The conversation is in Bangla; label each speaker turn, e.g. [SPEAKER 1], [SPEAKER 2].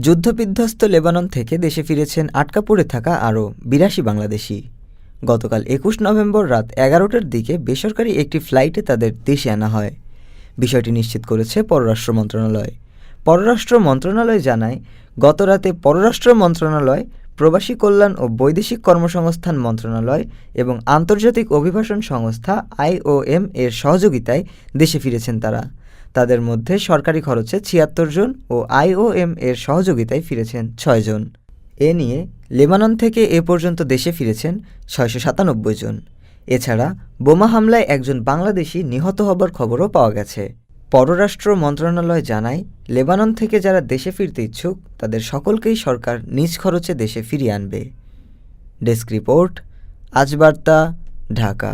[SPEAKER 1] যুদ্ধবিধ্বস্ত লেবানন থেকে দেশে ফিরেছেন আটকা পড়ে থাকা আরও ৮২ বাংলাদেশি। গতকাল ২১ নভেম্বর রাত ১১টার দিকে বেসরকারি একটি ফ্লাইটে তাদের দেশে আনা হয়। বিষয়টি নিশ্চিত করেছে পররাষ্ট্র মন্ত্রণালয়। পররাষ্ট্র মন্ত্রণালয় জানায়, গত রাতে পররাষ্ট্র মন্ত্রণালয়, প্রবাসী কল্যাণ ও বৈদেশিক কর্মসংস্থান মন্ত্রণালয় এবং আন্তর্জাতিক অভিবাসন সংস্থা IOM এর সহযোগিতায় দেশে ফিরেছেন তারা। তাদের মধ্যে সরকারি খরচে ৭৬ জন ও IOM এর সহযোগিতায় ফিরেছেন ৬ জন। এ নিয়ে লেবানন থেকে এ পর্যন্ত দেশে ফিরেছেন ৬৯৭ জন। এছাড়া বোমা হামলায় একজন বাংলাদেশি নিহত হবার খবরও পাওয়া গেছে। পররাষ্ট্র মন্ত্রণালয় জানায়, লেবানন থেকে যারা দেশে ফিরতে ইচ্ছুক তাদের সকলকেই সরকার নিজ খরচে দেশে ফিরিয়ে আনবে। ডেস্ক রিপোর্ট, আজ বার্তা, ঢাকা।